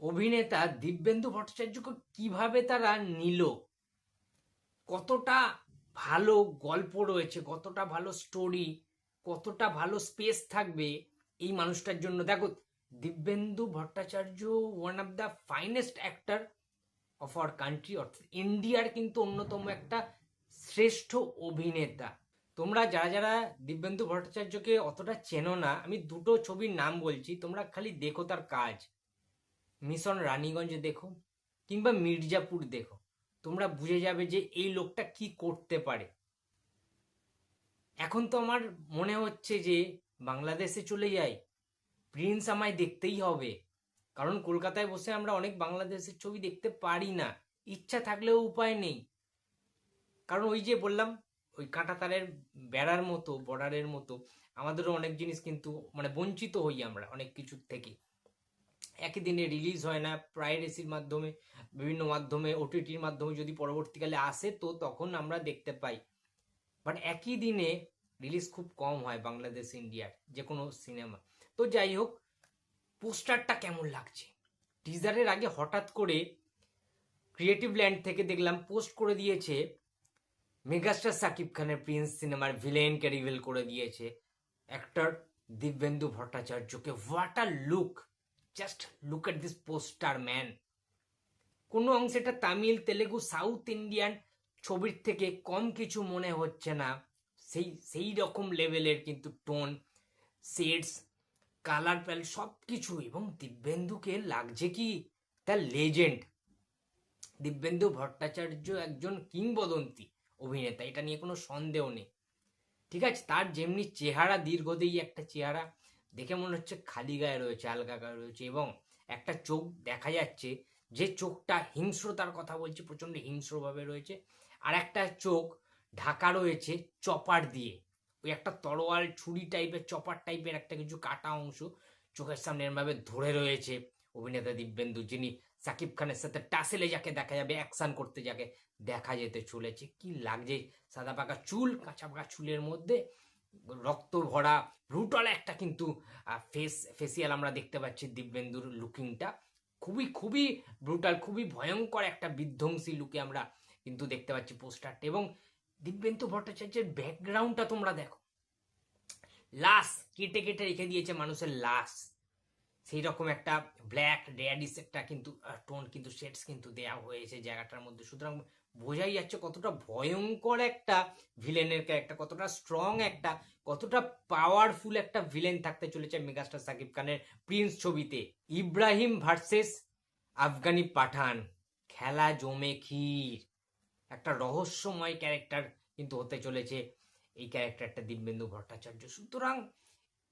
অভিনেতা দিব্যেন্দু ভট্টাচার্যকে কিভাবে তারা নিল, কতটা ভালো গল্প রয়েছে, কতটা ভালো স্টোরি, কতটা ভালো স্পেস থাকবে এই মানুষটার জন্য। দেখো, Dibyendu Bhattacharya one of the finest actor of our country, অর্থাৎ ইন্ডিয়ার কিন্তু অন্যতম একটা শ্রেষ্ঠ অভিনেতা। তোমরা যারা যারা দিব্যেন্দু ভট্টাচার্যকে অতটা চেনো না, আমি দুটো ছবির নাম বলছি, তোমরা খালি দেখো তার কাজ। মিশন রানীগঞ্জ দেখো কিংবা মির্জাপুর দেখো, তোমরা বুঝে যাবে যে এই লোকটা কি করতে পারে। এখন তো আমার মনে হচ্ছে যে বাংলাদেশে চলে যাই, প্রিন্স আমায় দেখতেই হবে। কারণ কলকাতায় বসে আমরা অনেক বাংলাদেশের ছবি দেখতে পারি না, ইচ্ছা থাকলেও উপায় নেই। কারণ ওই যে বললাম, ওই কাঁটাতারের বেড়ার মতো, বর্ডারের মতো আমাদেরও অনেক জিনিস কিন্তু মানে বঞ্চিত হই আমরা অনেক কিছুর থেকে। একই দিনে রিলিজ হয় না, প্রাইরেসির মাধ্যমে, বিভিন্ন মাধ্যমে, ওটিটির মাধ্যমে যদি পরবর্তীকালে আসে তো তখন আমরা দেখতে পাই। বাট একই দিনে রিলিজ খুব কম হয় বাংলাদেশ ইন্ডিয়ার যে কোনো সিনেমা। তো যাই হোক, পোস্টারটা কেমন লাগছে? টিজারের আগে হঠাৎ করে ক্রিয়েটিভ ল্যান্ড থেকে দেখলাম পোস্ট করে দিয়েছে, মেগাস্টার সাকিব খানের প্রিন্স সিনেমার ভিলেনকে রিভিল করে দিয়েছে অ্যাক্টর দিব্যেন্দু ভট্টাচার্যকে। What a look! Just look at this poster man. কোনো অংশে এটা তামিল, তেলেগু, সাউথ ইন্ডিয়ান ছবির থেকে কম কিছু মনে হচ্ছে না। সেই সেই রকম লেভেলের কিন্তু টোন, শেডস, কালার প্যালেট সব কিছু। এবং দিব্যেন্দুকে লাগছে কি দ্য লেজেন্ড। দিব্যেন্দু ভট্টাচার্য একজন কিংবদন্তি অভিনেতা, এটা নিয়ে কোনো সন্দেহ নেই। ঠিক আছে, তার যেমনি চেহারা, দীর্ঘদেহী একটা চেহারা, দেখে মনে হচ্ছে খালি গায়ে রয়েছে, আলগা গায়ে রয়েছে। এবং একটা চোখ দেখা যাচ্ছে, যে চোখটা হিংস্রতার কথা বলছে, প্রচণ্ড হিংস্রভাবে রয়েছে। আর একটা চোখ ঢাকা রয়েছে চপার দিয়ে, ওই একটা তরোয়াল ছুরি টাইপের, চপার টাইপের একটা কিছু কাটা অংশ চোখের সামনে এরমভাবে ধরে রয়েছে অভিনেতা দিব্যেন্দু, যিনি সাকিব খানের সাথে টাসেলে যাকে দেখা যাবে, অ্যাকশন করতে যাকে দেখা যেতে চলেছে। কি লাগছে! সাদা পাকা চুল, কাঁচা পাকা চুলের মধ্যে রক্ত ভরা ব্রুটাল একটা কিন্তু ফেসিয়াল আমরা দেখতে পাচ্ছি। দিব্যেন্দুর লুকিংটা খুবই খুবই ব্রুটাল, খুবই ভয়ঙ্কর একটা বিধ্বংসী লুকে আমরা কিন্তু দেখতে পাচ্ছি পোস্টারটা। এবং দিব্যেন্দু ভট্টাচার্যের ব্যাকগ্রাউন্ডটা তোমরা দেখো, লাশ কেটে কেটে রেখে দিয়েছে মানুষের লাশ, সেই রকম একটা ব্ল্যাক রেডিস একটা কিন্তু টোন, কিন্তু শেডস কিন্তু দেয়া হয়েছে জায়গাটার মধ্যে। সুতরাং বোঝাই যাচ্ছে কতটা ভয়ঙ্কর একটা ভিলেনের ক্যারেক্টার, কতটা স্ট্রং একটা, কতটা পাওয়ারফুল একটা ভিলেন থাকতে চলেছে মেগাস্টার সাকিব খানের প্রিন্স ছবিতে। ইব্রাহিম ভার্সেস আফগানি পাঠান, খেলা জমে ক্ষীর। একটা রহস্যময় ক্যারেক্টার কিন্তু হতে চলেছে এই ক্যারেক্টারটা দিব্যেন্দু ভট্টাচার্য। সুতরাং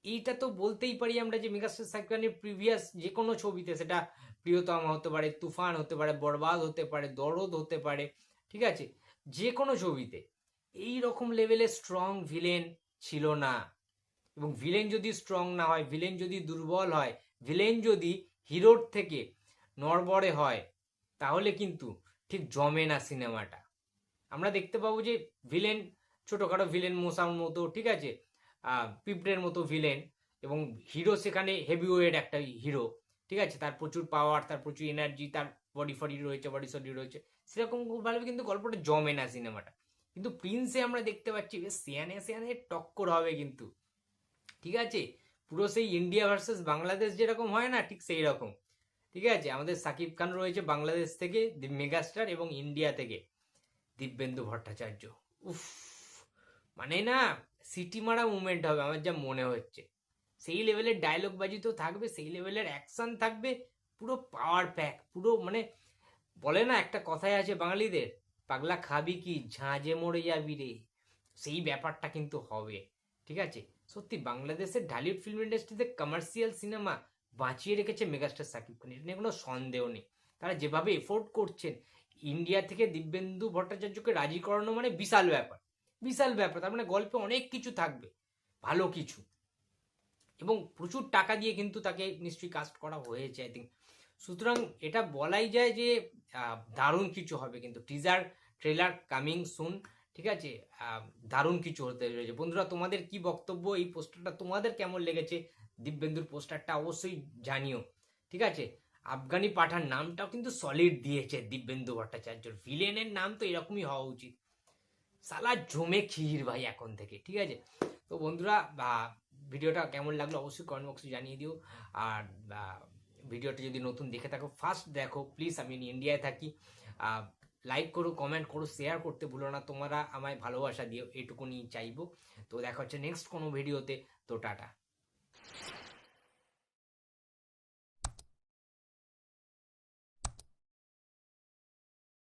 এইটা তো বলতেই পারি আমরা যে মেগাস্টার সাকিব খানের প্রিভিয়াস যে কোনো ছবিতে, সেটা প্রিয়তমা হতে পারে, তুফান হতে পারে, বরবাদ হতে পারে, দরদ হতে পারে, ঠিক আছে, যে কোনো ছবিতে এই রকম লেভেলের স্ট্রং ভিলেন ছিল না। এবং ভিলেন যদি স্ট্রং না হয়, ভিলেন যদি দুর্বল হয়, ভিলেন যদি হিরোর থেকে নড়বড়ে হয়, তাহলে কিন্তু ঠিক জমে না সিনেমাটা। আমরা দেখতে পাবো যে ভিলেন, ছোটোখাটো ভিলেন, মশার মতো, ঠিক আছে, পিঁপড়ের মতো ভিলেন, এবং হিরো সেখানে হেভিওয়েট একটা হিরো, ঠিক আছে, তার প্রচুর পাওয়ার, তার প্রচুর এনার্জি, তার বডি ফডি রয়েছে, বডি সডি রয়েছে, সেরকম ভাবে কিন্তু গল্পটা জমে না সিনেমাটা। কিন্তু প্রিন্সে আমরা দেখতে পাচ্ছি বেশ সিয়ানে সিয়ানে টক্কর হবে কিন্তু, ঠিক আছে, পুরো সেই ইন্ডিয়া ভার্সেস বাংলাদেশ যেরকম হয় না, ঠিক সেই রকম। ঠিক আছে, আমাদের সাকিব খান রয়েছে বাংলাদেশ থেকে, দি মেগাস্টার, এবং ইন্ডিয়া থেকে দিব্যেন্দু ভট্টাচার্য। উফ, মানে না, সিটি মারা মুভমেন্ট হবে আমার যা মনে হচ্ছে। সেই লেভেলের ডায়লগ বাজি তো থাকবে, সেই লেভেলের অ্যাকশন থাকবে, পুরো পাওয়ার প্যাক, পুরো মানে বলে না একটা কথাই আছে বাঙালিদের, পাগলা খাবি কি ঝাঁঝে মরে যাবি রে, সেই ব্যাপারটা কিন্তু হবে। ঠিক আছে, সত্যি বাংলাদেশের ঢালিউড ফিল্ম ইন্ডাস্ট্রিতে কমার্শিয়াল সিনেমা বাঁচিয়ে রেখেছে মেগাস্টার সাকিব খান, এটা নিয়ে কোনো সন্দেহ নেই। তারা যেভাবে এফোর্ট করছেন, ইন্ডিয়া থেকে দিব্যেন্দু ভট্টাচার্যকে রাজি করানো মানে বিশাল ব্যাপার, বিশাল ব্যাপার। তার মানে গল্পে অনেক কিছু থাকবে, ভালো কিছু, এবং প্রচুর টাকা দিয়ে কিন্তু তাকে নিশ্চয়ই কাস্ট করা হয়েছে আই থিঙ্ক। সুতরাং এটা বলাই যায় যে দারুণ কিছু হবে। কিন্তু টিজার ট্রেলার কামিং সুন, ঠিক আছে, দারুণ কিছু হতে রয়েছে। বন্ধুরা, তোমাদের কি বক্তব্য, এই পোস্টারটা তোমাদের কেমন লেগেছে, দিব্যেন্দুর পোস্টারটা অবশ্যই জানিও, ঠিক আছে। আফগানি পাঠান নামটাও কিন্তু সলিড দিয়েছে দিব্যেন্দু ভট্টাচার্য, ভিলেনের নাম তো এরকমই হওয়া উচিত। সালা জমে ক্ষীর ভাই এখন থেকে, ঠিক আছে? তো বন্ধুরা, ভিডিওটা কেমন লাগলো অবশ্যই কমেন্ট বক্সে জানিয়ে দিও। আর ভিডিওটা যদি নতুন দেখে থাকো, ফার্স্ট দেখো প্লিজ, আমি ইন্ডিয়ায় থাকি। লাইক করো, কমেন্ট করো, শেয়ার করতে ভুলো না, তোমরা আমায় ভালোবাসা দিও, এটুকুনি চাইবো। তো দেখা হচ্ছে নেক্সট কোনো ভিডিওতে। তো টাটা।